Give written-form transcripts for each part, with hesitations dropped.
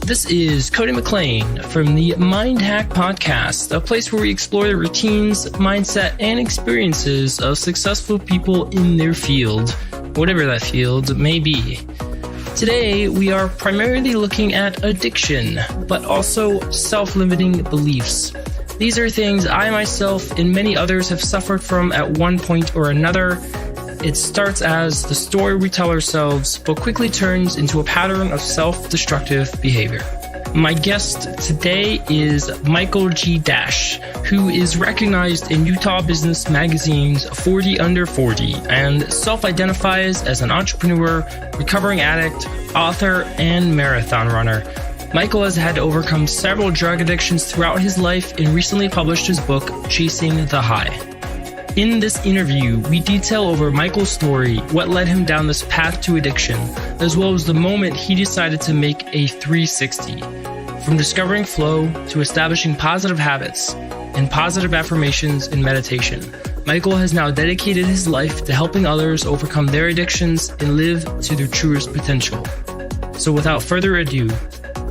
This is Cody McLean from the Mindhack podcast, a place where we explore the routines, mindset, and experiences of successful people in their field, whatever that field may be. Today, we are primarily looking at addiction, but also self-limiting beliefs. These are things I myself and many others have suffered from at one point or another. It starts as the story we tell ourselves, but quickly turns into a pattern of self-destructive behavior. My guest today is Michael G. Dash, who is recognized in Utah Business Magazine's 40 Under 40 and self-identifies as an entrepreneur, recovering addict, author, and marathon runner. Michael has had to overcome several drug addictions throughout his life and recently published his book, Chasing the High. In this interview, we detail over Michael's story, what led him down this path to addiction, as well as the moment he decided to make a 360. From discovering flow to establishing positive habits and positive affirmations in meditation, Michael has now dedicated his life to helping others overcome their addictions and live to their truest potential. So without further ado,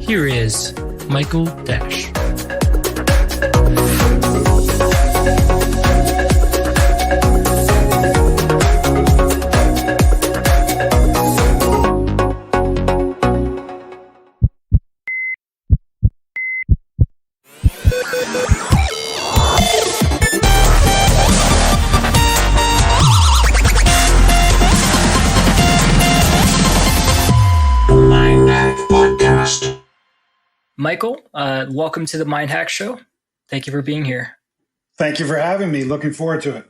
here is Michael Dash. Michael, welcome to the Mindhacks show. Thank you for being here. Thank you for having me. Looking forward to it.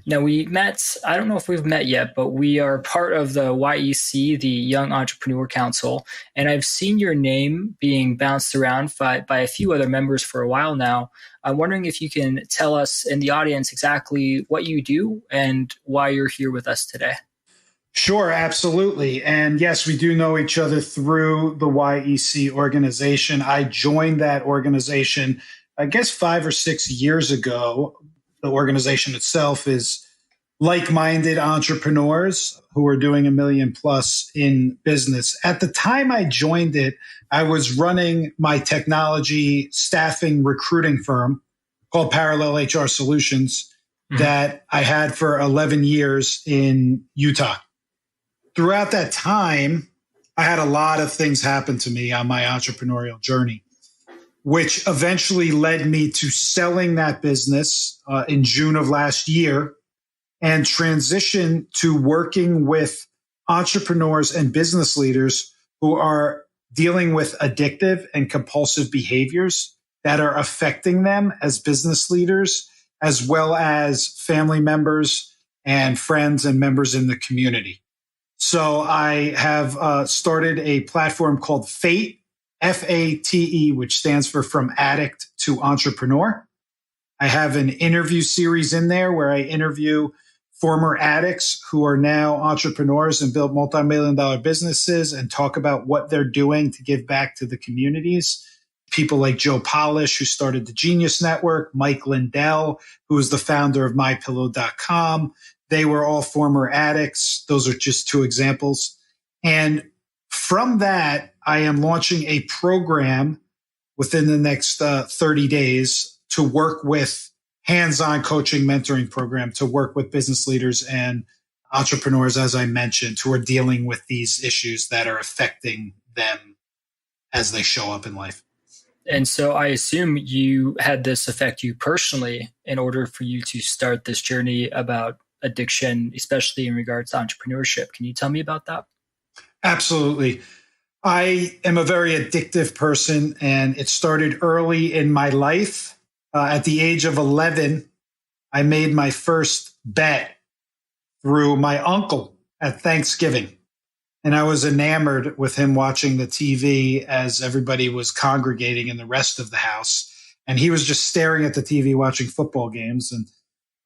Now, we met, I don't know if we've met yet, but we are part of the YEC, the Young Entrepreneur Council, and I've seen your name being bounced around by a few other members for a while now. I'm wondering if you can tell us in the audience exactly what you do and why you're here with us today. Sure, absolutely. And yes, we do know each other through the YEC organization. I joined that organization, I guess 5 or 6 years ago. The organization itself is like-minded entrepreneurs who are doing $1 million plus in business. At the time I joined it, I was running my technology staffing recruiting firm called Parallel HR Solutions that I had for 11 years in Utah. Throughout that time, I had a lot of things happen to me on my entrepreneurial journey, which eventually led me to selling that business in June of last year and transition to working with entrepreneurs and business leaders who are dealing with addictive and compulsive behaviors that are affecting them as business leaders, as well as family members and friends and members in the community. So I have started a platform called FATE, F-A-T-E, which stands for From Addict to Entrepreneur. I have an interview series in there where I interview former addicts who are now entrepreneurs and build multi-million-dollar businesses and talk about what they're doing to give back to the communities. People like Joe Polish, who started the Genius Network, Mike Lindell, who is the founder of MyPillow.com. They were all former addicts. Those are just two examples. And from that, I am launching a program within the next 30 days to work with hands-on coaching, mentoring program to work with business leaders and entrepreneurs, as I mentioned, who are dealing with these issues that are affecting them as they show up in life. And so I assume you had this affect you personally in order for you to start this journey about addiction, especially in regards to entrepreneurship. Can you tell me about that? Absolutely. I am a very addictive person, and it started early in my life. At the age of 11, I made my first bet through my uncle at Thanksgiving. And I was enamored with him watching the TV as everybody was congregating in the rest of the house. And he was just staring at the TV watching football games. And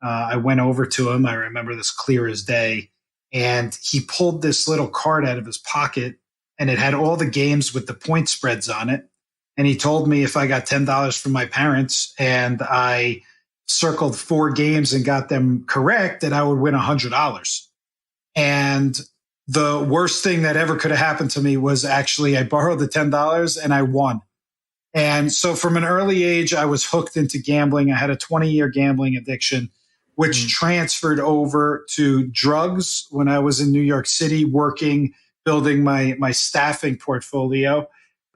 I went over to him. I remember this clear as day. And he pulled this little card out of his pocket, and it had all the games with the point spreads on it. And he told me if I got $10 from my parents and I circled 4 games and got them correct, that I would win $100. And The worst thing that ever could have happened to me was actually I borrowed the $10 and I won. And so from an early age, I was hooked into gambling. I had a 20-year gambling addiction, which transferred over to drugs when I was in New York City working, building my staffing portfolio,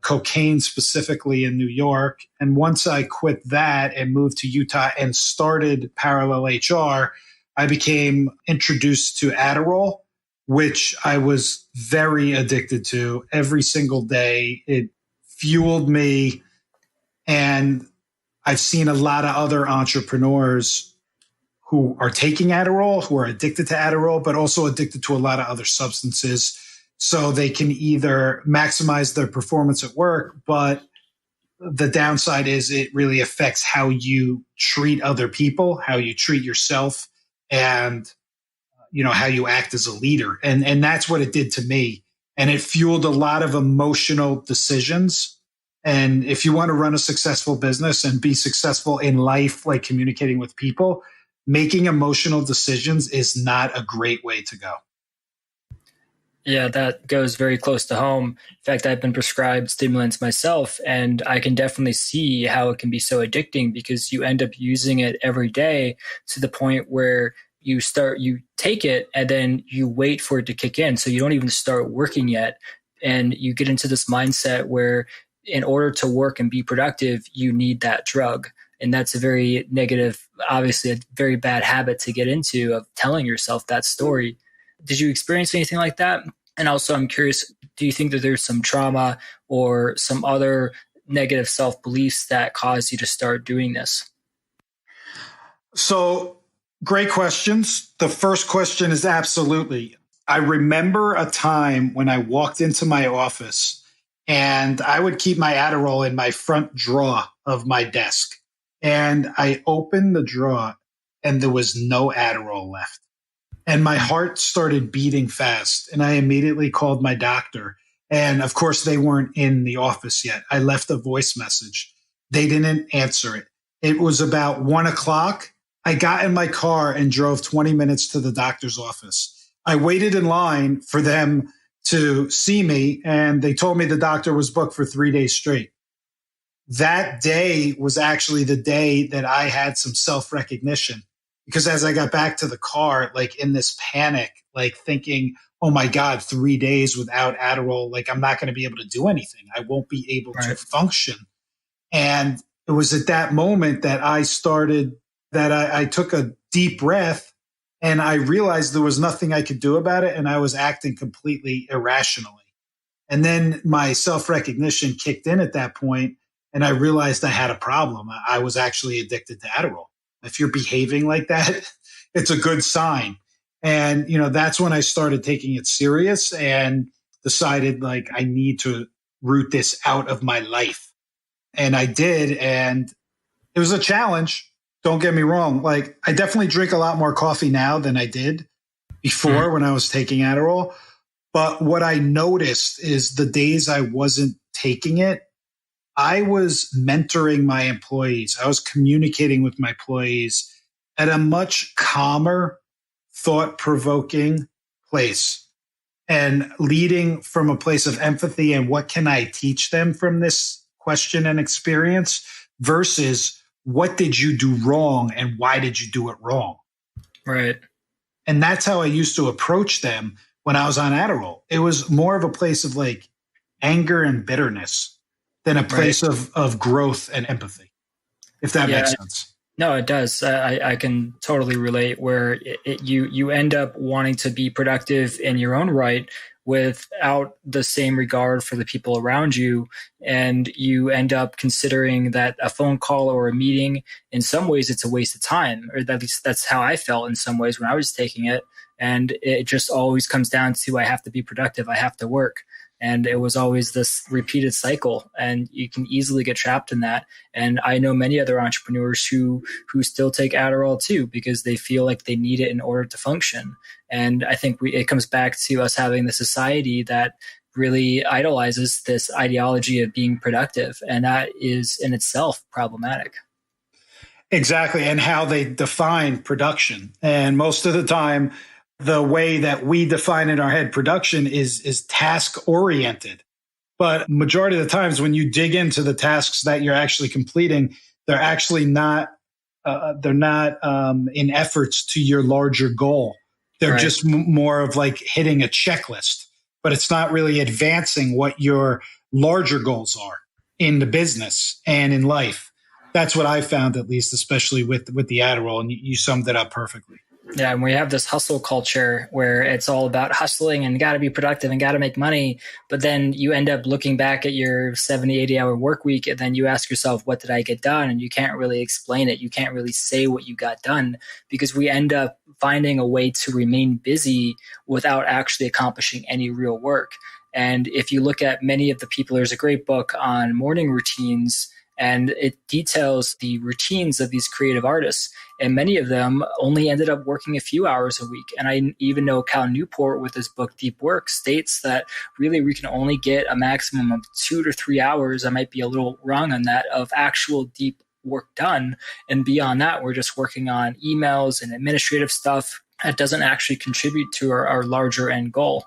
cocaine specifically in New York. And once I quit that and moved to Utah and started Parallel HR, I became introduced to Adderall, which I was very addicted to every single day. It fueled me. And I've seen a lot of other entrepreneurs who are taking Adderall, who are addicted to Adderall, but also addicted to a lot of other substances. So they can either maximize their performance at work, but the downside is it really affects how you treat other people, how you treat yourself, and how you act as a leader. And that's what it did to me. And it fueled a lot of emotional decisions. And if you want to run a successful business and be successful in life, like communicating with people, making emotional decisions is not a great way to go. Yeah, that goes very close to home. In fact, I've been prescribed stimulants myself, and I can definitely see how it can be so addicting because you end up using it every day to the point where you take it and then you wait for it to kick in. So you don't even start working yet. And you get into this mindset where in order to work and be productive, you need that drug. And that's a very negative, obviously a very bad habit to get into of telling yourself that story. Did you experience anything like that? And also I'm curious, do you think that there's some trauma or some other negative self-beliefs that caused you to start doing this? So great questions. The first question is absolutely. I remember a time when I walked into my office and I would keep my Adderall in my front drawer of my desk. And I opened the drawer and there was no Adderall left. And my heart started beating fast. And I immediately called my doctor. And of course, they weren't in the office yet. I left a voice message. They didn't answer it. It was about 1:00. I got in my car and drove 20 minutes to the doctor's office. I waited in line for them to see me, and they told me the doctor was booked for 3 days straight. That day was actually the day that I had some self-recognition, because as I got back to the car, like in this panic, like thinking, oh my God, 3 days without Adderall, like I'm not going to be able to do anything. I won't be able to function. And it was at that moment that I took a deep breath and I realized there was nothing I could do about it. And I was acting completely irrationally. And then my self-recognition kicked in at that point, and I realized I had a problem. I was actually addicted to Adderall. If you're behaving like that, it's a good sign. And, that's when I started taking it serious and decided like I need to root this out of my life. And I did. And it was a challenge. Don't get me wrong. Like I definitely drink a lot more coffee now than I did before when I was taking Adderall. But what I noticed is the days I wasn't taking it, I was mentoring my employees. I was communicating with my employees at a much calmer, thought-provoking place and leading from a place of empathy and what can I teach them from this question and experience versus what did you do wrong and why did you do it wrong? Right. And that's how I used to approach them when I was on Adderall. It was more of a place of like anger and bitterness than a place of growth and empathy, if that makes sense. No, it does. I can totally relate where you end up wanting to be productive in your own right without the same regard for the people around you. And you end up considering that a phone call or a meeting, in some ways, it's a waste of time, or at least that's how I felt in some ways when I was taking it. And it just always comes down to, I have to be productive. I have to work. And it was always this repeated cycle, and you can easily get trapped in that. And I know many other entrepreneurs who still take Adderall too, because they feel like they need it in order to function. And I think it comes back to us having the society that really idolizes this ideology of being productive. And that is in itself problematic. Exactly. And how they define production. And most of the time, the way that we define in our head production is task oriented. But majority of the times when you dig into the tasks that you're actually completing, they're actually not in efforts to your larger goal. They're Right. just more of like hitting a checklist, but it's not really advancing what your larger goals are in the business and in life. That's what I found, at least, especially with the Adderall, and you summed it up perfectly. Yeah, and we have this hustle culture where it's all about hustling and got to be productive and got to make money. But then you end up looking back at your 70, 80-hour work week, and then you ask yourself, what did I get done? And you can't really explain it. You can't really say what you got done because we end up finding a way to remain busy without actually accomplishing any real work. And if you look at many of the people, there's a great book on morning routines, and it details the routines of these creative artists. And many of them only ended up working a few hours a week. And I even know Cal Newport with his book, Deep Work, states that really we can only get a maximum of 2 to 3 hours. I might be a little wrong on that, of actual deep work done. And beyond that, we're just working on emails and administrative stuff that doesn't actually contribute to our larger end goal.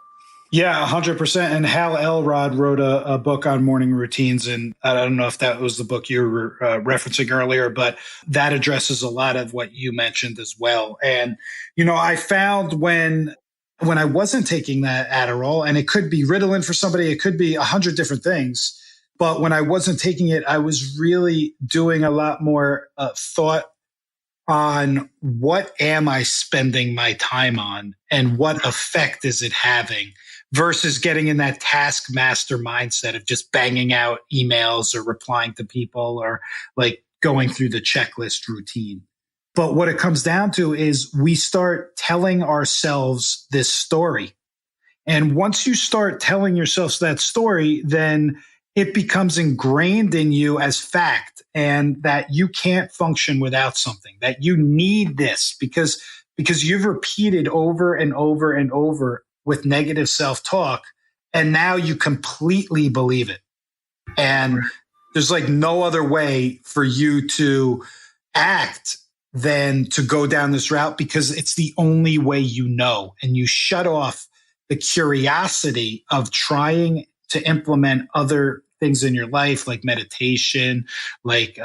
Yeah, 100%. And Hal Elrod wrote a book on morning routines. And I don't know if that was the book you were referencing earlier, but that addresses a lot of what you mentioned as well. And, I found when I wasn't taking that Adderall, and it could be Ritalin for somebody, it could be 100 different things. But when I wasn't taking it, I was really doing a lot more thought on what am I spending my time on and what effect is it having, versus getting in that taskmaster mindset of just banging out emails or replying to people or like going through the checklist routine. But what it comes down to is we start telling ourselves this story. And once you start telling yourself that story, then it becomes ingrained in you as fact, and that you can't function without something, that you need this because you've repeated over and over and over with negative self-talk, and now you completely believe it. And there's like no other way for you to act than to go down this route, because it's the only way you know. And you shut off the curiosity of trying to implement other things in your life, like meditation, like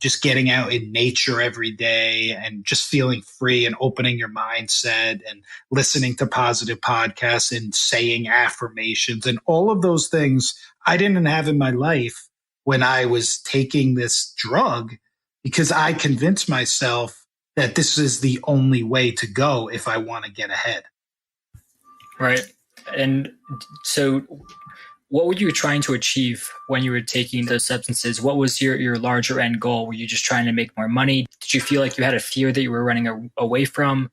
just getting out in nature every day and just feeling free and opening your mindset and listening to positive podcasts and saying affirmations and all of those things I didn't have in my life when I was taking this drug, because I convinced myself that this is the only way to go if I want to get ahead. Right. And so what were you trying to achieve when you were taking those substances? What was your larger end goal? Were you just trying to make more money? Did you feel like you had a fear that you were running away from?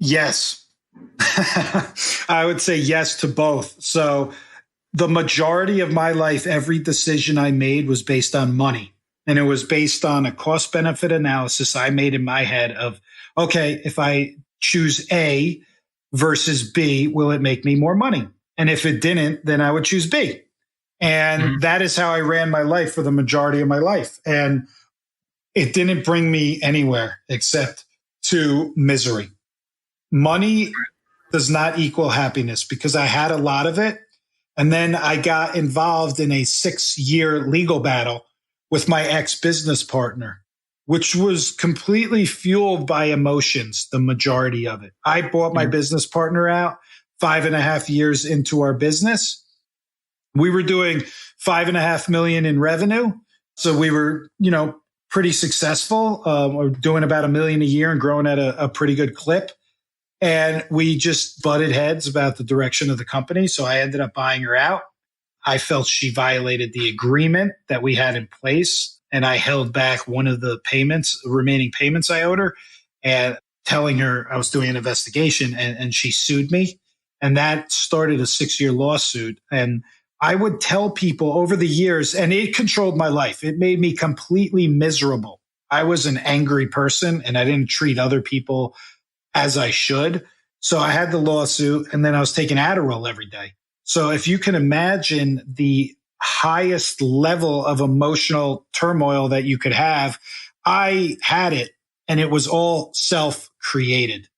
Yes. I would say yes to both. So the majority of my life, every decision I made was based on money. And it was based on a cost benefit analysis I made in my head of, okay, if I choose A versus B, will it make me more money? And if it didn't, then I would choose B. And that is how I ran my life for the majority of my life. And it didn't bring me anywhere except to misery. Money does not equal happiness, because I had a lot of it. And then I got involved in a 6-year legal battle with my ex-business partner, which was completely fueled by emotions, the majority of it. I bought my business partner out 5.5 years into our business. We were doing 5.5 million in revenue. So we were, pretty successful. We're doing about $1 million a year and growing at a pretty good clip. And we just butted heads about the direction of the company. So I ended up buying her out. I felt she violated the agreement that we had in place, and I held back one of the remaining payments I owed her, and telling her I was doing an investigation, and she sued me. And that started a 6-year lawsuit. And I would tell people over the years, and it controlled my life. It made me completely miserable. I was an angry person, and I didn't treat other people as I should. So I had the lawsuit, and then I was taking Adderall every day. So if you can imagine the highest level of emotional turmoil that you could have, I had it, and it was all self-created.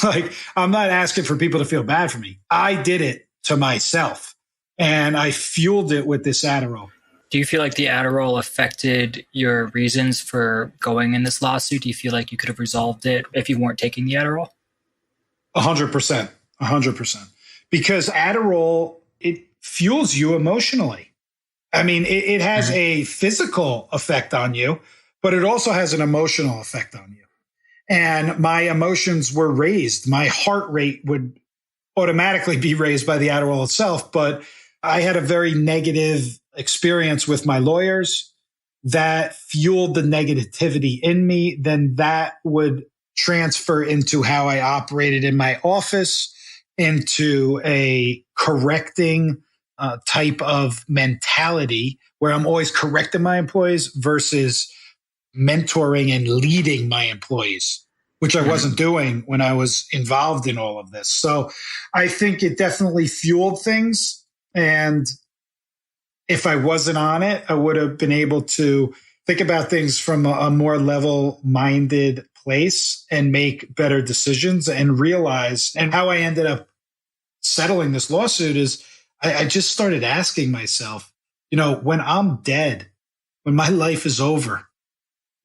Like, I'm not asking for people to feel bad for me. I did it to myself, and I fueled it with this Adderall. Do you feel like the Adderall affected your reasons for going in this lawsuit? Do you feel like you could have resolved it if you weren't taking the Adderall? 100%. 100%. Because Adderall, it fuels you emotionally. I mean, it has a physical effect on you, but it also has an emotional effect on you. And my emotions were raised. My heart rate would automatically be raised by the Adderall itself. But I had a very negative experience with my lawyers that fueled the negativity in me. Then that would transfer into how I operated in my office, into a correcting type of mentality where I'm always correcting my employees versus mentoring and leading my employees, which I wasn't doing when I was involved in all of this. So I think it definitely fueled things. And if I wasn't on it, I would have been able to think about things from a more level-minded place and make better decisions and realize. And how I ended up settling this lawsuit is I just started asking myself, when I'm dead, when my life is over,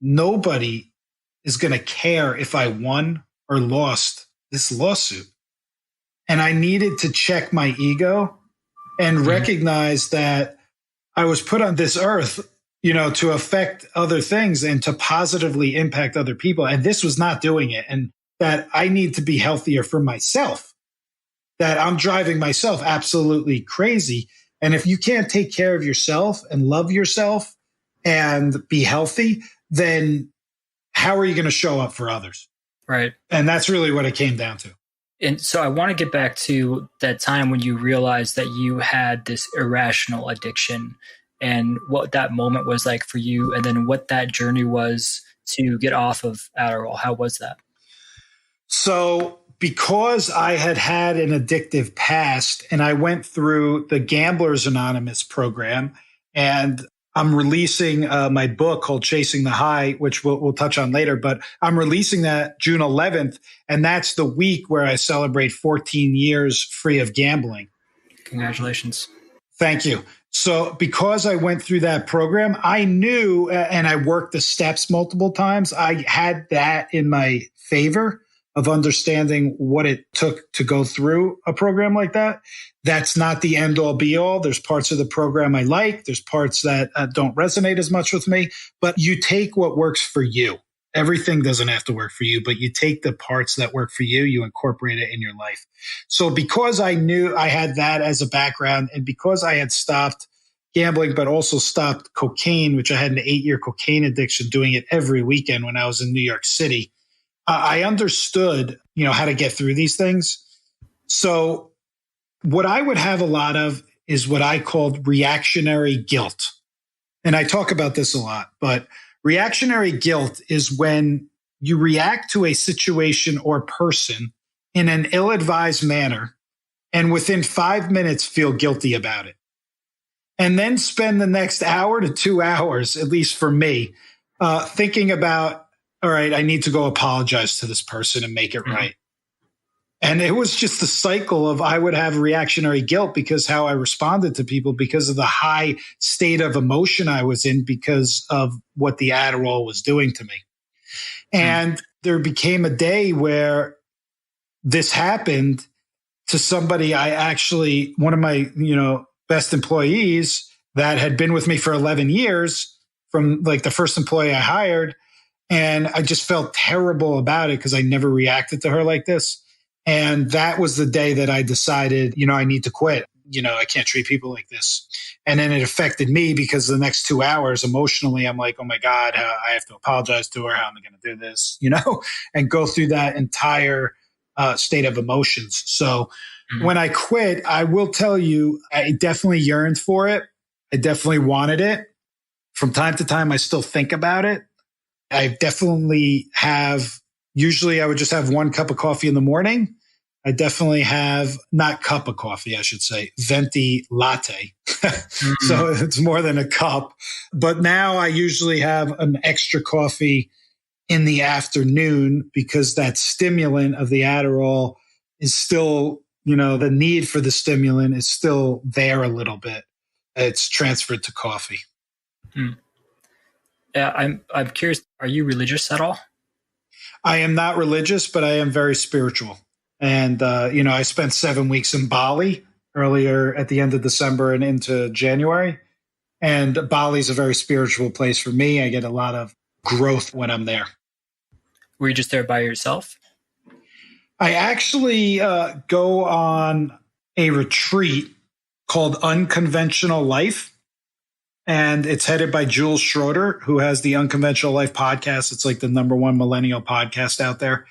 nobody is going to care if I won or lost this lawsuit. And I needed to check my ego and recognize that I was put on this earth, to affect other things and to positively impact other people. And this was not doing it. And that I need to be healthier for myself, that I'm driving myself absolutely crazy. And if you can't take care of yourself and love yourself and be healthy, then how are you going to show up for others? Right. And that's really what it came down to. And so I want to get back to that time when you realized that you had this irrational addiction and what that moment was like for you, and then what that journey was to get off of Adderall. How was that? So because I had had an addictive past and I went through the Gamblers Anonymous program, and I'm releasing my book called Chasing the High, which we'll touch on later, but I'm releasing that June 11th. And that's the week where I celebrate 14 years free of gambling. Congratulations. Thank you. So because I went through that program, I knew, and I worked the steps multiple times, I had that in my favor of understanding what it took to go through a program like that. That's not the end all be all. There's parts of the program I like. There's parts that don't resonate as much with me, but you take what works for you. Everything doesn't have to work for you, but you take the parts that work for you, you incorporate it in your life. So because I knew I had that as a background, and because I had stopped gambling, but also stopped cocaine, which I had an 8-year cocaine addiction, doing it every weekend when I was in New York City, I understood, how to get through these things. So what I would have a lot of is what I called reactionary guilt. And I talk about this a lot, but reactionary guilt is when you react to a situation or person in an ill-advised manner and within 5 minutes feel guilty about it. And then spend the next hour to 2 hours, at least for me, thinking about, all right, I need to go apologize to this person and make it right. And it was just a cycle of I would have reactionary guilt because how I responded to people, because of the high state of emotion I was in because of what the Adderall was doing to me. And there became a day where this happened to somebody one of my, best employees that had been with me for 11 years from like the first employee I hired. And I just felt terrible about it because I never reacted to her like this. And that was the day that I decided, I need to quit. I can't treat people like this. And then it affected me because the next 2 hours emotionally, I'm like, oh my God, I have to apologize to her. How am I going to do this? And go through that entire state of emotions. So when I quit, I will tell you, I definitely yearned for it. I definitely wanted it. From time to time, I still think about it. I definitely usually I would just have 1 cup of coffee in the morning. I definitely have, not cup of coffee, I should say, venti latte. So it's more than a cup. But now I usually have an extra coffee in the afternoon because that stimulant of the Adderall is still, the need for the stimulant is still there a little bit. It's transferred to coffee. Yeah, I'm curious. Are you religious at all? I am not religious, but I am very spiritual. And, I spent 7 weeks in Bali earlier at the end of December and into January. And Bali's a very spiritual place for me. I get a lot of growth when I'm there. Were you just there by yourself? I actually go on a retreat called Unconventional Life. And it's headed by Jules Schroeder, who has the Unconventional Life podcast. It's like the #1 millennial podcast out there.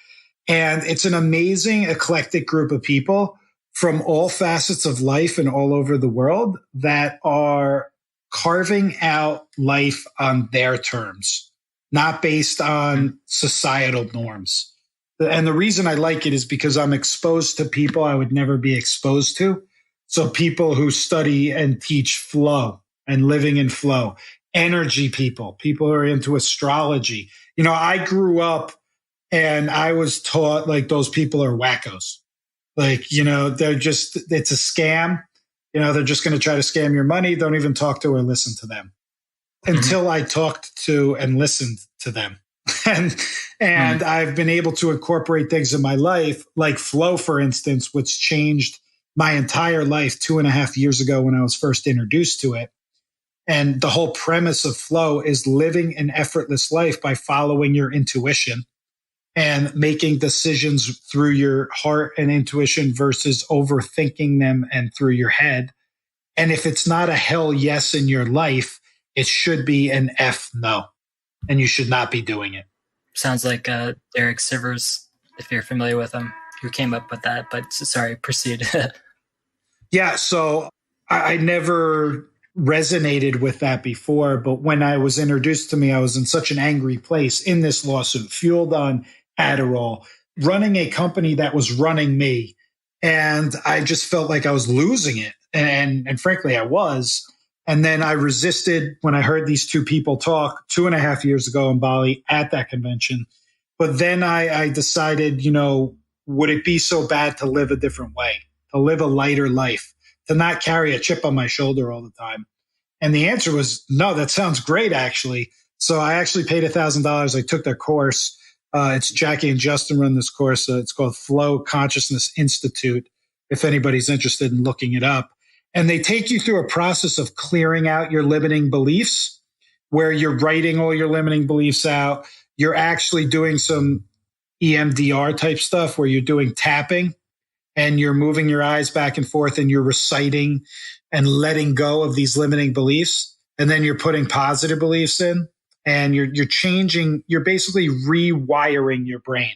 And it's an amazing, eclectic group of people from all facets of life and all over the world that are carving out life on their terms, not based on societal norms. And the reason I like it is because I'm exposed to people I would never be exposed to. So people who study and teach flow and living in flow, energy people who are into astrology. I grew up and I was taught like those people are wackos. Like, it's a scam. They're just going to try to scam your money. Don't even talk to or listen to them until I talked to and listened to them. and I've been able to incorporate things in my life, like flow, for instance, which changed my entire life 2.5 years ago when I was first introduced to it. And the whole premise of flow is living an effortless life by following your intuition and making decisions through your heart and intuition versus overthinking them and through your head. And if it's not a hell yes in your life, it should be an F no. And you should not be doing it. Sounds like Derek Sivers, if you're familiar with him, who came up with that. But sorry, proceed. Yeah, so I never resonated with that before. But when I was introduced to me, I was in such an angry place in this lawsuit, fueled on Adderall, running a company that was running me. And I just felt like I was losing it. And frankly, I was. And then I resisted when I heard these two people talk 2.5 years ago in Bali at that convention. But then I decided, would it be so bad to live a different way, to live a lighter life, to not carry a chip on my shoulder all the time? And the answer was, no, that sounds great, actually. So I actually paid $1,000. I took their course. It's Jackie and Justin run this course. It's called Flow Consciousness Institute, if anybody's interested in looking it up. And they take you through a process of clearing out your limiting beliefs, where you're writing all your limiting beliefs out. You're actually doing some EMDR type stuff where you're doing tapping and you're moving your eyes back and forth and you're reciting and letting go of these limiting beliefs. And then you're putting positive beliefs in and you're changing, you're basically rewiring your brain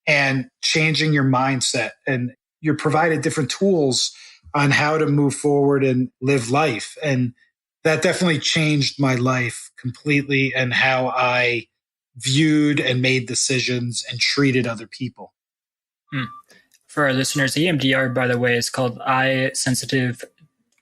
and changing your mindset. And you're provided different tools on how to move forward and live life. And that definitely changed my life completely and how I viewed and made decisions and treated other people. For our listeners, EMDR, by the way, is called eye sensitive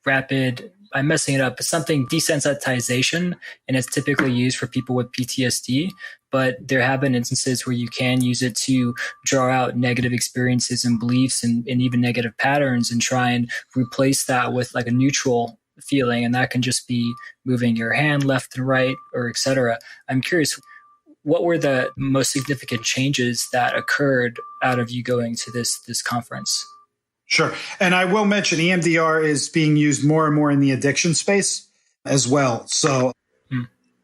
rapid, I'm messing it up, but something desensitization, and it's typically used for people with PTSD. But there have been instances where you can use it to draw out negative experiences and beliefs and even negative patterns and try and replace that with like a neutral feeling. And that can just be moving your hand left and right or et cetera. I'm curious, what were the most significant changes that occurred out of you going to this conference? Sure. And I will mention EMDR is being used more and more in the addiction space as well. So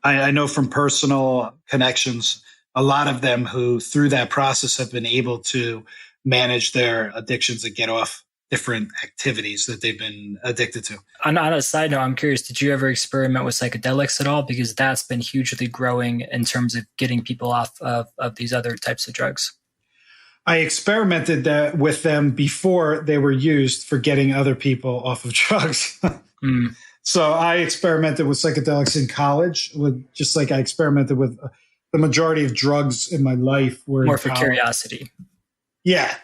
I know from personal connections, a lot of them who through that process have been able to manage their addictions and get off different activities that they've been addicted to. On a side note, I'm curious, did you ever experiment with psychedelics at all? Because that's been hugely growing in terms of getting people off of these other types of drugs. I experimented with them before they were used for getting other people off of drugs. So I experimented with psychedelics in college, just like I experimented with the majority of drugs in my life. Were more for curiosity. Yeah.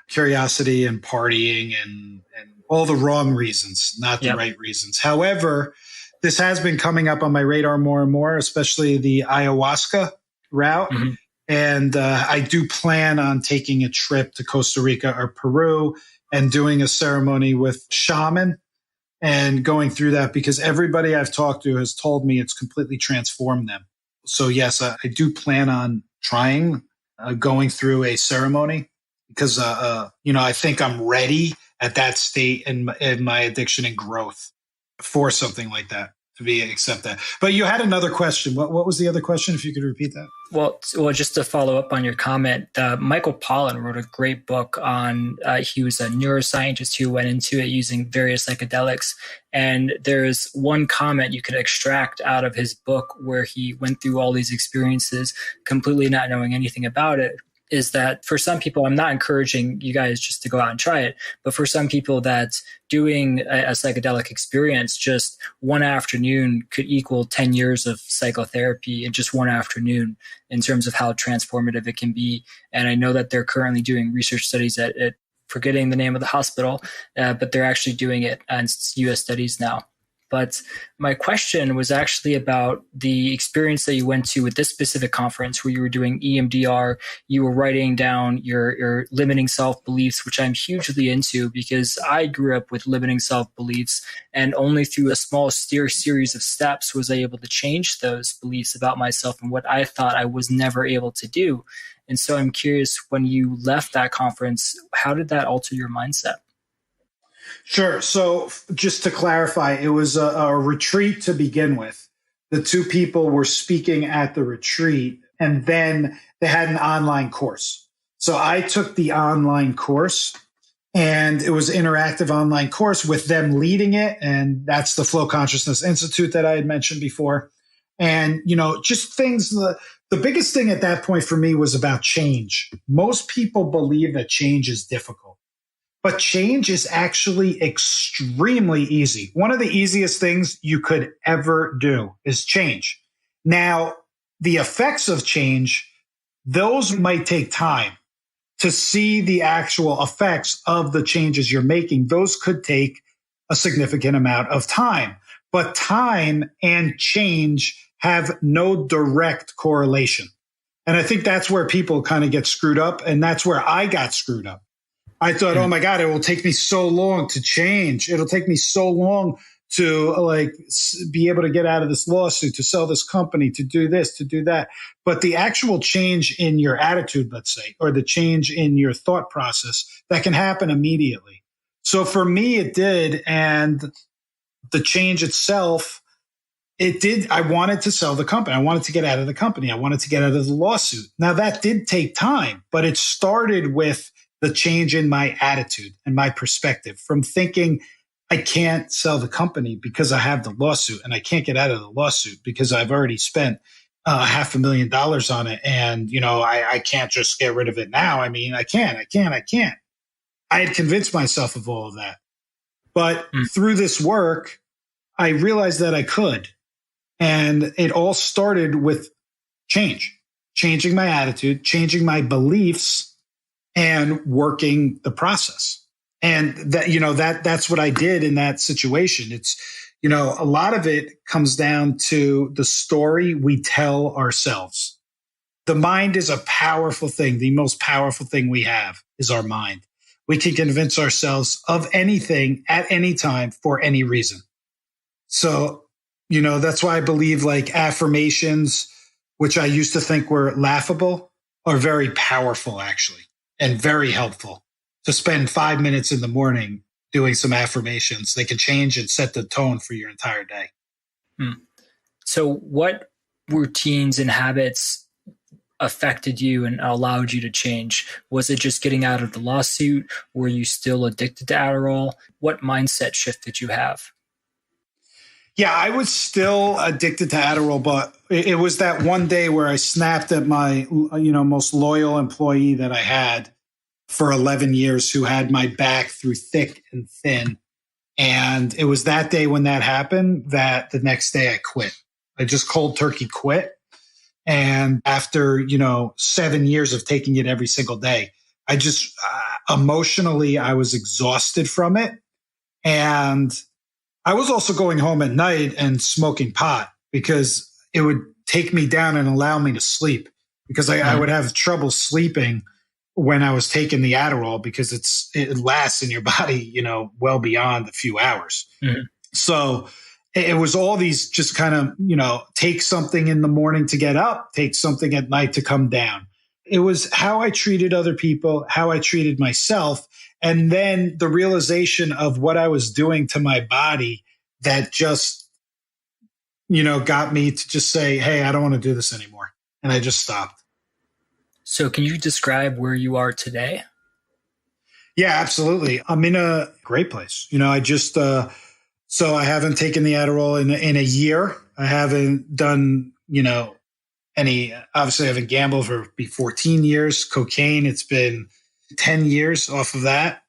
Curiosity and partying and all the wrong reasons, not the right reasons. However, this has been coming up on my radar more and more, especially the ayahuasca route. Mhm. And I do plan on taking a trip to Costa Rica or Peru and doing a ceremony with shaman and going through that, because everybody I've talked to has told me it's completely transformed them. So yes, I do plan on trying going through a ceremony, because I think I'm ready at that state in my addiction and growth for something like that, to be accept that. But you had another question. What was the other question? If you could repeat that. Well, just to follow up on your comment, Michael Pollan wrote a great book on, he was a neuroscientist who went into it using various psychedelics. And there's one comment you could extract out of his book where he went through all these experiences, completely not knowing anything about it, is that for some people, I'm not encouraging you guys just to go out and try it, but for some people, that doing a psychedelic experience just one afternoon could equal 10 years of psychotherapy in just one afternoon, in terms of how transformative it can be. And I know that they're currently doing research studies at forgetting the name of the hospital, but they're actually doing it in US studies now. But my question was actually about the experience that you went to with this specific conference where you were doing EMDR. You were writing down your limiting self-beliefs, which I'm hugely into because I grew up with limiting self-beliefs, and only through a small series of steps was I able to change those beliefs about myself and what I thought I was never able to do. And so I'm curious, when you left that conference, how did that alter your mindset? Sure. So just to clarify, it was a retreat to begin with. The two people were speaking at the retreat, and then they had an online course. So I took the online course, and it was an interactive online course with them leading it. And that's the Flow Consciousness Institute that I had mentioned before. And, just things, the biggest thing at that point for me was about change. Most people believe that change is difficult. But change is actually extremely easy. One of the easiest things you could ever do is change. Now, the effects of change, those might take time to see the actual effects of the changes you're making. Those could take a significant amount of time. But time and change have no direct correlation. And I think that's where people kind of get screwed up. And that's where I got screwed up. I thought, oh my God, it will take me so long to change. It'll take me so long to be able to get out of this lawsuit, to sell this company, to do this, to do that. But the actual change in your attitude, let's say, or the change in your thought process, that can happen immediately. So for me, it did. And the change itself, it did. I wanted to sell the company. I wanted to get out of the company. I wanted to get out of the lawsuit. Now that did take time, but it started with the change in my attitude and my perspective from thinking I can't sell the company because I have the lawsuit, and I can't get out of the lawsuit because I've already spent $500,000 on it. And, I can't just get rid of it now. I mean, I can't. I had convinced myself of all of that. But through this work, I realized that I could. And it all started with changing my attitude, changing my beliefs, and working the process. And that's what I did in that situation. It's, a lot of it comes down to the story we tell ourselves. The mind is a powerful thing. The most powerful thing we have is our mind. We can convince ourselves of anything at any time for any reason. So, that's why I believe affirmations, which I used to think were laughable, are very powerful actually. And very helpful to spend 5 minutes in the morning doing some affirmations. They can change and set the tone for your entire day. So what routines and habits affected you and allowed you to change? Was it just getting out of the lawsuit? Were you still addicted to Adderall? What mindset shift did you have? Yeah, I was still addicted to Adderall, but it was that one day where I snapped at my, most loyal employee that I had for 11 years, who had my back through thick and thin. And it was that day when that happened that the next day I quit. I just cold turkey quit. And after, 7 years of taking it every single day, I just emotionally, I was exhausted from it. And I was also going home at night and smoking pot because it would take me down and allow me to sleep. because I would have trouble sleeping when I was taking the Adderall because it lasts in your body, well beyond a few hours. Mm-hmm. So it was all these just kind of, take something in the morning to get up, take something at night to come down. It was how I treated other people, how I treated myself, and then the realization of what I was doing to my body that just, got me to just say, hey, I don't want to do this anymore. And I just stopped. So can you describe where you are today? Yeah, absolutely. I'm in a great place. I just, so I haven't taken the Adderall in a year. I haven't done, obviously I haven't gambled for 14 years. Cocaine, it's been 10 years off of that.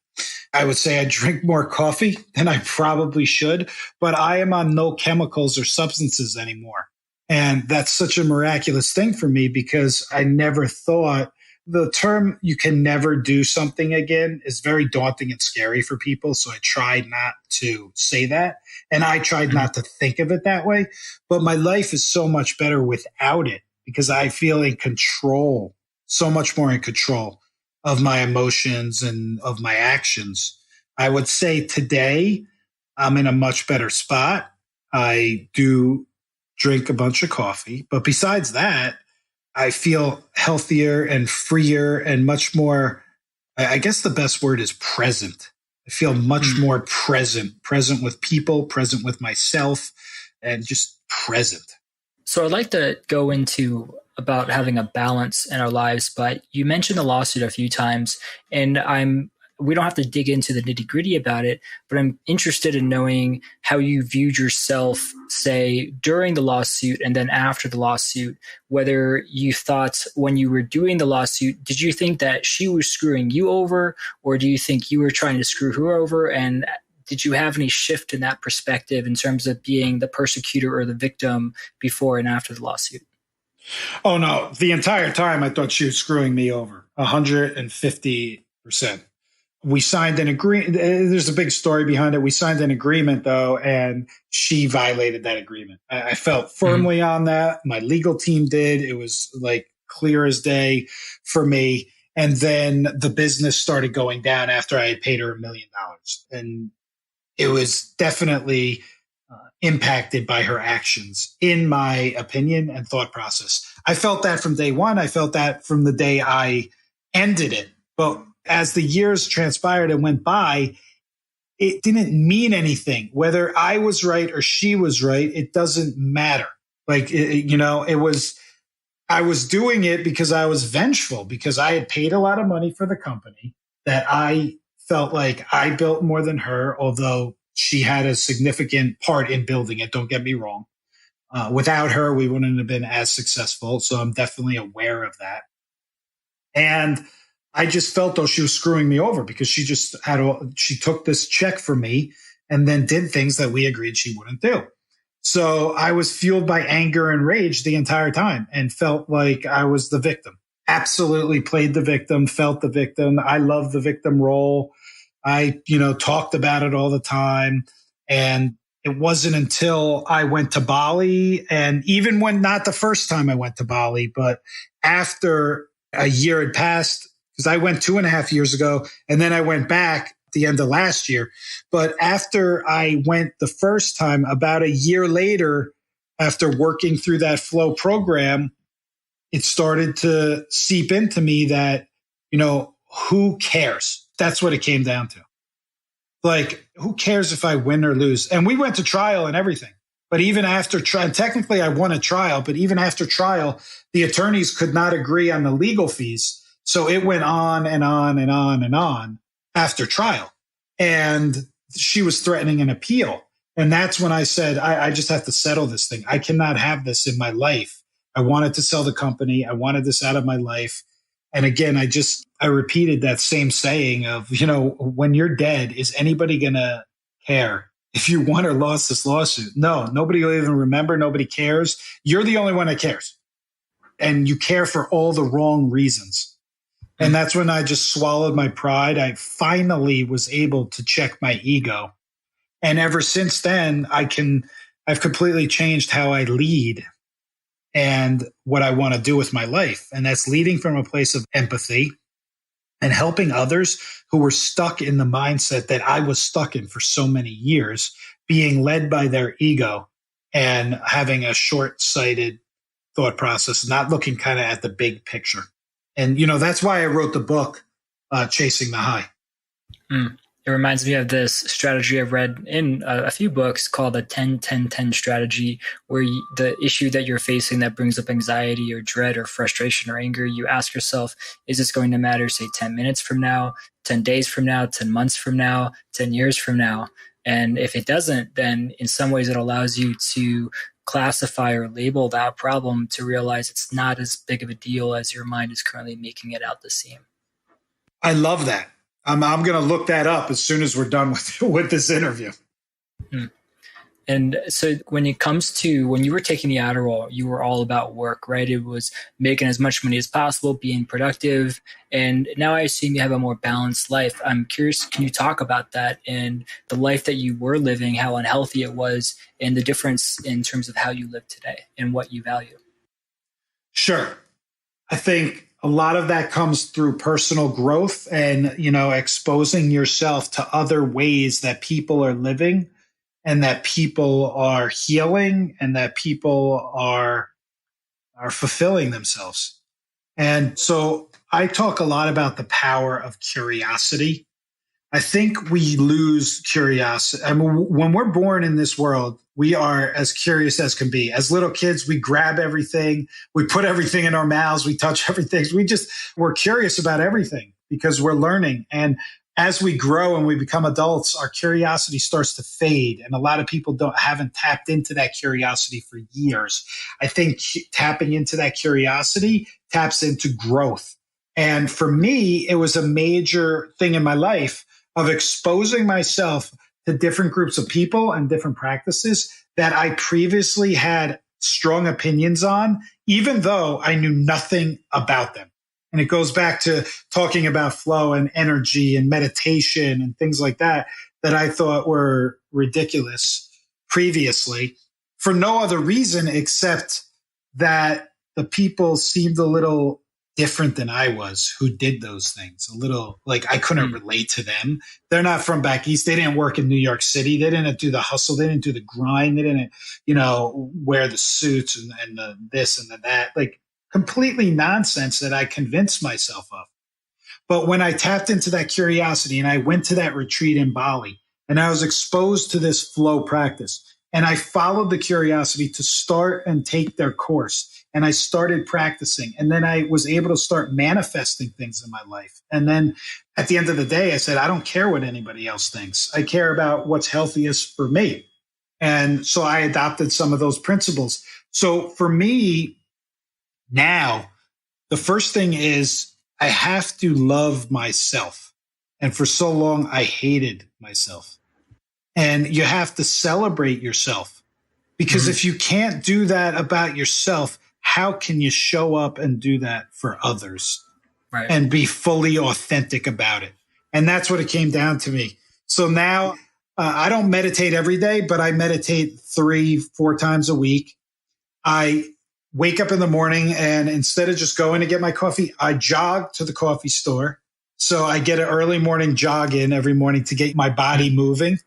I would say I drink more coffee than I probably should, but I am on no chemicals or substances anymore. And that's such a miraculous thing for me because I never thought the term you can never do something again is very daunting and scary for people. So I tried not to say that. And I tried not to think of it that way. But my life is so much better without it because I feel in control, so much more in control of my emotions and of my actions. I would say today I'm in a much better spot. I do drink a bunch of coffee. But besides that, I feel healthier and freer and much more, I guess the best word is present. I feel much more present with people, present with myself, and just present. So I'd like to go into about having a balance in our lives, but you mentioned the lawsuit a few times, and we don't have to dig into the nitty-gritty about it, but I'm interested in knowing how you viewed yourself, say, during the lawsuit and then after the lawsuit, whether you thought when you were doing the lawsuit, did you think that she was screwing you over, or do you think you were trying to screw her over? And did you have any shift in that perspective in terms of being the persecutor or the victim before and after the lawsuit? Oh, no. The entire time I thought she was screwing me over 150%. We signed an agreement. There's a big story behind it. We signed an agreement, though, and she violated that agreement. I felt firmly on that. My legal team did. It was like clear as day for me. And then the business started going down after I had paid her $1 million. And it was definitely impacted by her actions, in my opinion and thought process. I felt that from day one. I felt that from the day I ended it. But as the years transpired and went by, it didn't mean anything. Whether I was right or she was right, it doesn't matter. Like, I was doing it because I was vengeful, because I had paid a lot of money for the company that I felt like I built more than her, although she had a significant part in building it. Don't get me wrong. Without her, we wouldn't have been as successful. So I'm definitely aware of that. And I just felt though she was screwing me over because she took this check from me and then did things that we agreed she wouldn't do. So I was fueled by anger and rage the entire time and felt like I was the victim. Absolutely played the victim, felt the victim. I love the victim role. I, talked about it all the time. And it wasn't until I went to Bali, and even when not the first time I went to Bali, but after a year had passed, because I went 2.5 years ago, and then I went back at the end of last year. But after I went the first time, about a year later, after working through that flow program, it started to seep into me that, who cares? That's what it came down to. Like, who cares if I win or lose? And we went to trial and everything. But even after trial, technically I won a trial, but even after trial, the attorneys could not agree on the legal fees. So it went on and on and on and on after trial. And she was threatening an appeal. And that's when I said, I just have to settle this thing. I cannot have this in my life. I wanted to sell the company. I wanted this out of my life. And again, I repeated that same saying of, when you're dead, is anybody going to care if you won or lost this lawsuit? No, nobody will even remember. Nobody cares. You're the only one that cares. And you care for all the wrong reasons. And that's when I just swallowed my pride. I finally was able to check my ego. And ever since then, I've completely changed how I lead. and what I want to do with my life. And that's leading from a place of empathy and helping others who were stuck in the mindset that I was stuck in for so many years, being led by their ego and having a short-sighted thought process, not looking kind of at the big picture. And, that's why I wrote the book, Chasing the High. It reminds me of this strategy I've read in a few books called the 10-10-10 strategy, where the issue that you're facing that brings up anxiety or dread or frustration or anger, you ask yourself, is this going to matter, say, 10 minutes from now, 10 days from now, 10 months from now, 10 years from now? And if it doesn't, then in some ways it allows you to classify or label that problem to realize it's not as big of a deal as your mind is currently making it out to seem. I love that. I'm going to look that up as soon as we're done with this interview. And so when it comes to when you were taking the Adderall, you were all about work, right? It was making as much money as possible, being productive. And now I assume you have a more balanced life. I'm curious, can you talk about that and the life that you were living, how unhealthy it was, and the difference in terms of how you live today and what you value? Sure. I think a lot of that comes through personal growth and, exposing yourself to other ways that people are living and that people are healing and that people are fulfilling themselves. And so I talk a lot about the power of curiosity. I think we lose curiosity. I mean, when we're born in this world, we are as curious as can be. As little kids, we grab everything. We put everything in our mouths. We touch everything. We're curious about everything because we're learning. And as we grow and we become adults, our curiosity starts to fade. And a lot of people haven't tapped into that curiosity for years. I think tapping into that curiosity taps into growth. And for me, it was a major thing in my life of exposing myself to different groups of people and different practices that I previously had strong opinions on, even though I knew nothing about them. And it goes back to talking about flow and energy and meditation and things like that I thought were ridiculous previously for no other reason except that the people seemed a little different than I was who did those things. A little like I couldn't relate to them. They're not from back east. They didn't work in New York City. They didn't do the hustle. They didn't do the grind. They didn't, wear the suits and the this and the that. Like completely nonsense that I convinced myself of. But when I tapped into that curiosity and I went to that retreat in Bali and I was exposed to this flow practice and I followed the curiosity to start and take their course. And I started practicing. And then I was able to start manifesting things in my life. And then at the end of the day, I said, I don't care what anybody else thinks. I care about what's healthiest for me. And so I adopted some of those principles. So for me now, the first thing is I have to love myself. And for so long, I hated myself. And you have to celebrate yourself. Because if you can't do that about yourself, how can you show up and do that for others and be fully authentic about it? And that's what it came down to me. So now I don't meditate every day, but I meditate 3-4 times a week. I wake up in the morning and instead of just going to get my coffee, I jog to the coffee store. So I get an early morning jog in every morning to get my body moving.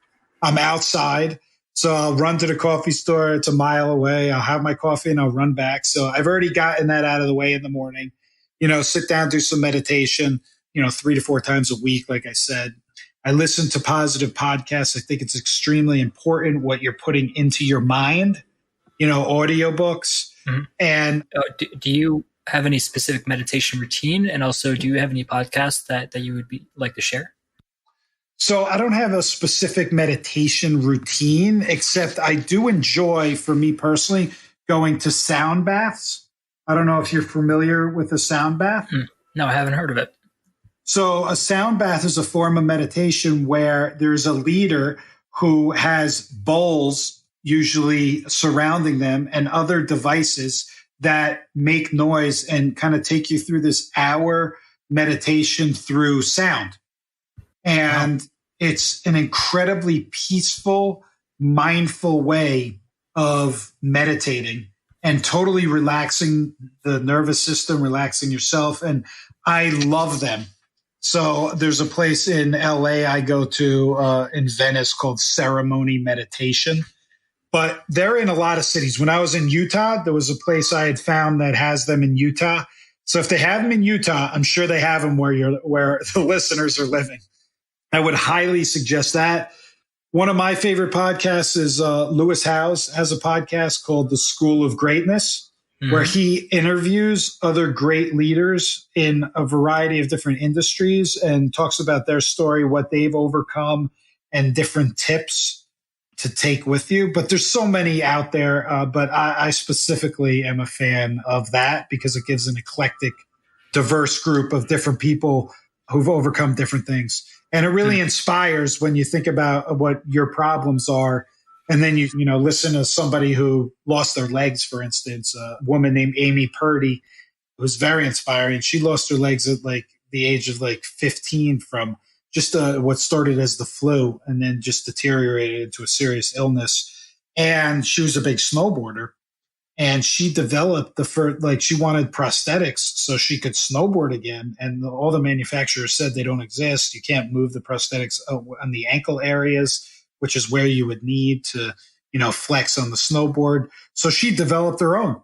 I'm outside. So I'll run to the coffee store. It's a mile away. I'll have my coffee and I'll run back. So I've already gotten that out of the way in the morning. Sit down, do some meditation, 3 to 4 times a week. Like I said, I listen to positive podcasts. I think it's extremely important what you're putting into your mind, audiobooks. And do you have any specific meditation routine? And also, do you have any podcasts that you would like to share? So I don't have a specific meditation routine, except I do enjoy, for me personally, going to sound baths. I don't know if you're familiar with a sound bath. No, I haven't heard of it. So a sound bath is a form of meditation where there's a leader who has bowls usually surrounding them and other devices that make noise and kind of take you through this hour meditation through sound. And it's an incredibly peaceful, mindful way of meditating. and totally relaxing the nervous system, relaxing yourself. And I love them. So there's a place in LA I go to in Venice called Ceremony Meditation. But they're in a lot of cities. When I was in Utah, there was a place I had found that has them in Utah. So if they have them in Utah, I'm sure they have them where the listeners are living. I would highly suggest that. One of my favorite podcasts is Lewis Howes has a podcast called The School of Greatness, where he interviews other great leaders in a variety of different industries and talks about their story, what they've overcome, and different tips to take with you. But there's so many out there. But I specifically am a fan of that because it gives an eclectic, diverse group of different people who've overcome different things. And it really inspires when you think about what your problems are. And then you listen to somebody who lost their legs, for instance, a woman named Amy Purdy, who's very inspiring. She lost her legs at like the age of like 15 from just what started as the flu and then just deteriorated into a serious illness. And she was a big snowboarder. And she developed she wanted prosthetics so she could snowboard again. And all the manufacturers said they don't exist. You can't move the prosthetics on the ankle areas, which is where you would need to, flex on the snowboard. So she developed her own.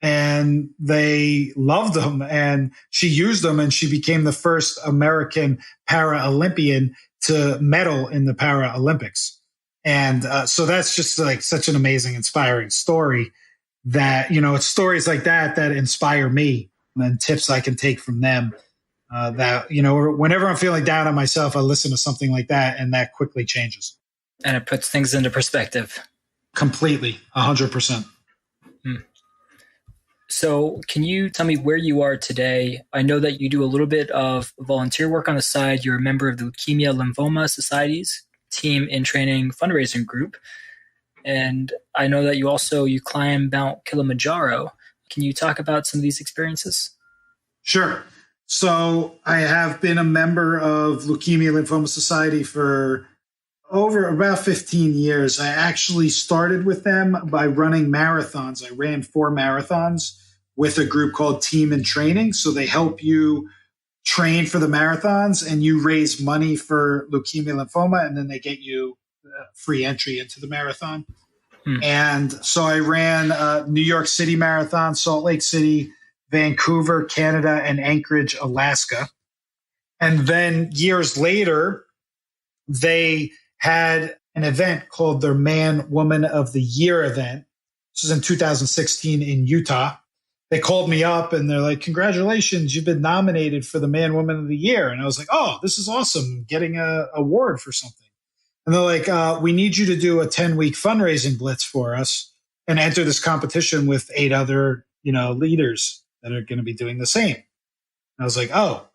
And they loved them, and she used them, and she became the first American Paralympian to medal in the Paralympics. And so that's just like such an amazing, inspiring story that, it's stories like that inspire me and tips I can take from them that, whenever I'm feeling down on myself, I listen to something like that, and that quickly changes. And it puts things into perspective. Completely, 100%. So can you tell me where you are today? I know that you do a little bit of volunteer work on the side. You're a member of the Leukemia Lymphoma Society's team in training fundraising group. And I know that you climb Mount Kilimanjaro. Can you talk about some of these experiences? Sure. So I have been a member of Leukemia Lymphoma Society for over about 15 years. I actually started with them by running marathons. I ran 4 marathons with a group called Team in Training. So they help you train for the marathons and you raise money for leukemia lymphoma, and then they get you free entry into the marathon. And so I ran New York City Marathon, Salt Lake City, Vancouver, Canada, and Anchorage, Alaska. And then years later, they had an event called their Man Woman of the Year event. This was in 2016 in Utah. They called me up and they're like, congratulations, you've been nominated for the Man Woman of the Year. And I was like, oh, this is awesome, getting an award for something. And they're like, we need you to do a 10-week fundraising blitz for us and enter this competition with 8 other, leaders that are going to be doing the same. And I was like, oh,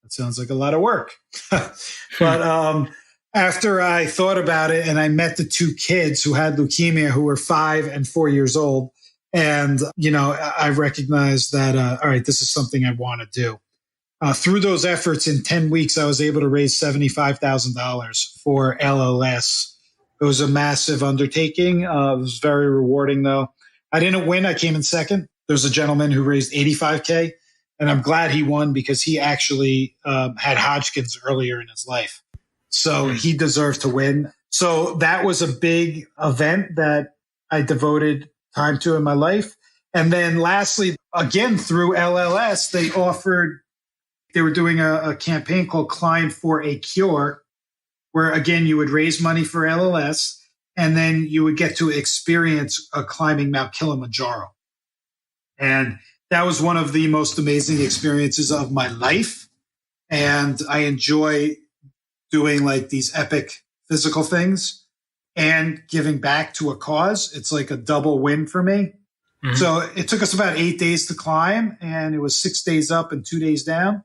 that sounds like a lot of work. But after I thought about it and I met the 2 kids who had leukemia who were 5 and 4 years old, and, I recognized that, all right, this is something I want to do. Through those efforts in 10 weeks, I was able to raise $75,000 for LLS. It was a massive undertaking. It was very rewarding, though. I didn't win. I came in second. There's a gentleman who raised $85K, and I'm glad he won because he actually had Hodgkin's earlier in his life. So he deserved to win. So that was a big event that I devoted time to in my life. And then lastly, again, through LLS, they were doing a campaign called Climb for a Cure, where again, you would raise money for LLS and then you would get to experience climbing Mount Kilimanjaro. And that was one of the most amazing experiences of my life. And I enjoy doing like these epic physical things and giving back to a cause. It's like a double win for me. Mm-hmm. So it took us about 8 days to climb, and it was 6 days up and 2 days down.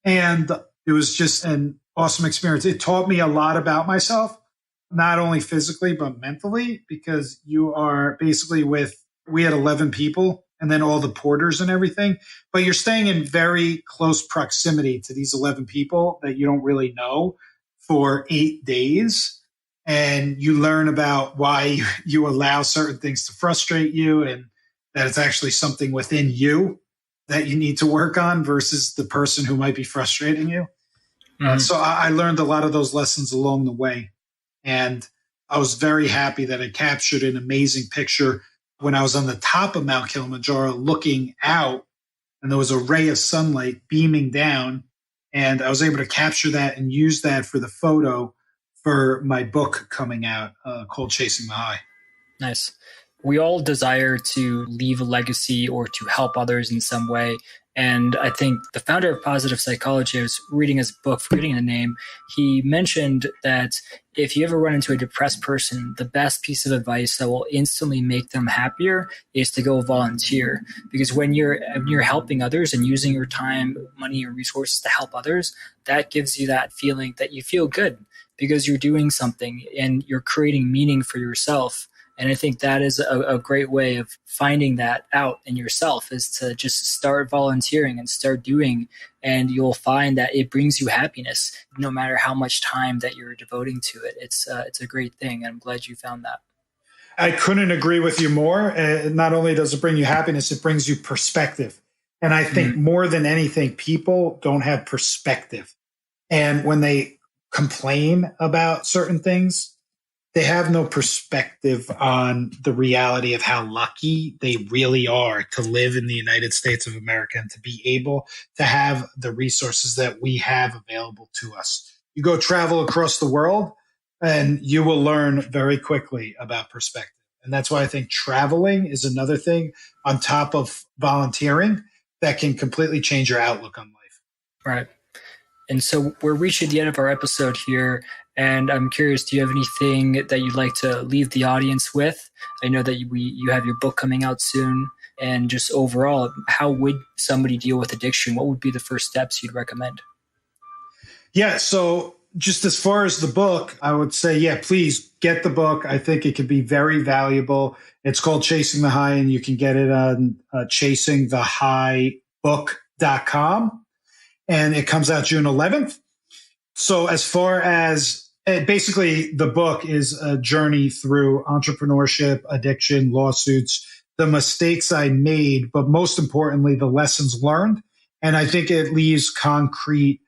And it was just an awesome experience. It taught me a lot about myself, not only physically, but mentally, because you are basically we had 11 people and then all the porters and everything, but you're staying in very close proximity to these 11 people that you don't really know for 8 days. And you learn about why you allow certain things to frustrate you. And that it's actually something within you that you need to work on versus the person who might be frustrating you. So I learned a lot of those lessons along the way. And I was very happy that I captured an amazing picture when I was on the top of Mount Kilimanjaro looking out, and there was a ray of sunlight beaming down. And I was able to capture that and use that for the photo for my book coming out called Chasing the High. Nice. We all desire to leave a legacy or to help others in some way. And I think the founder of Positive Psychology, I was reading his book, forgetting the name, he mentioned that if you ever run into a depressed person, the best piece of advice that will instantly make them happier is to go volunteer. Because when you're helping others and using your time, money, and resources to help others, that gives you that feeling that you feel good because you're doing something and you're creating meaning for yourself. And I think that is a great way of finding that out in yourself, is to just start volunteering and start doing, and you'll find that it brings you happiness no matter how much time that you're devoting to it. It's a great thing. And I'm glad you found that. I couldn't agree with you more. Not only does it bring you happiness, it brings you perspective. And I think more than anything, people don't have perspective. And when they complain about certain things, they have no perspective on the reality of how lucky they really are to live in the United States of America and to be able to have the resources that we have available to us. You go travel across the world and you will learn very quickly about perspective. And that's why I think traveling is another thing on top of volunteering that can completely change your outlook on life. Right. And so we're reaching the end of our episode here. And I'm curious, do you have anything that you'd like to leave the audience with? I know that you have your book coming out soon. And just overall, how would somebody deal with addiction? What would be the first steps you'd recommend? Yeah, so just as far as the book, I would say, please get the book. I think it could be very valuable. It's called Chasing the High, and you can get it on chasingthehighbook.com. And it comes out June 11th. So as far as basically the book is a journey through entrepreneurship, addiction, lawsuits, the mistakes I made, but most importantly, the lessons learned. And I think it leaves concrete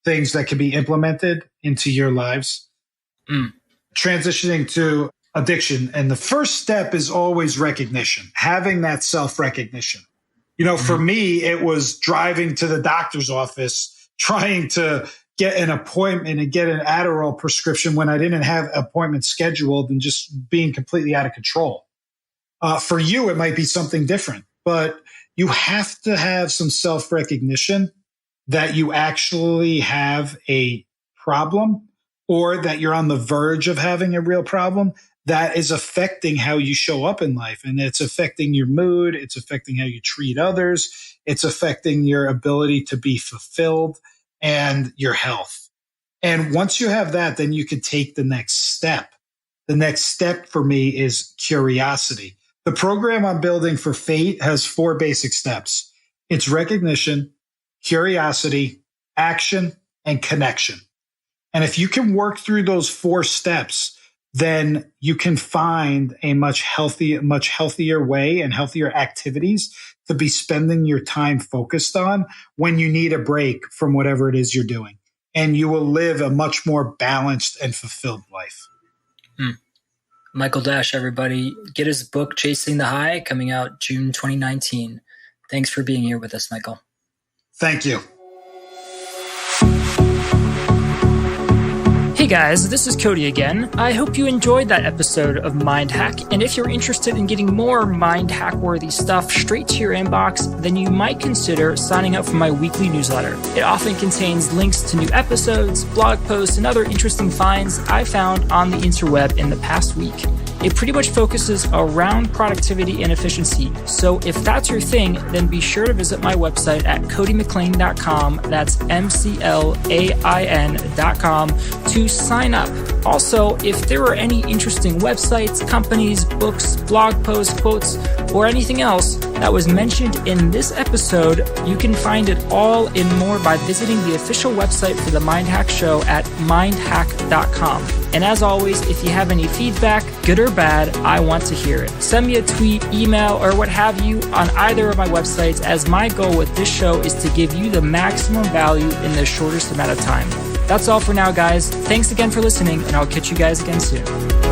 things that can be implemented into your lives. Transitioning to addiction. And the first step is always recognition, having that self-recognition. For me, it was driving to the doctor's office, trying to get an appointment and get an Adderall prescription when I didn't have an appointment scheduled, and just being completely out of control. For you, it might be something different, but you have to have some self-recognition that you actually have a problem, or that you're on the verge of having a real problem that is affecting how you show up in life. And it's affecting your mood. It's affecting how you treat others. It's affecting your ability to be fulfilled and your health. And once you have that, then you can take the next step. The next step for me is curiosity. The program I'm building for Fate has 4 basic steps. It's recognition, curiosity, action, and connection. And if you can work through those 4 steps, then you can find a much healthier way and healthier activities to be spending your time focused on when you need a break from whatever it is you're doing. And you will live a much more balanced and fulfilled life. Michael Dash, everybody, get his book, Chasing the High, coming out June 2019. Thanks for being here with us, Michael. Thank you. Hey guys, this is Cody again. I hope you enjoyed that episode of Mind Hack, and if you're interested in getting more Mind Hack-worthy stuff straight to your inbox, then you might consider signing up for my weekly newsletter. It often contains links to new episodes, blog posts, and other interesting finds I found on the interweb in the past week. It pretty much focuses around productivity and efficiency. So if that's your thing, then be sure to visit my website at codymclain.com. That's MCLAIN.com to sign up. Also, if there are any interesting websites, companies, books, blog posts, quotes, or anything else that was mentioned in this episode, you can find it all and more by visiting the official website for the Mindhack Show at mindhack.com. And as always, if you have any feedback, good or bad, I want to hear it. Send me a tweet, email, or what have you on either of my websites, as my goal with this show is to give you the maximum value in the shortest amount of time. That's all for now, guys. Thanks again for listening, and I'll catch you guys again soon.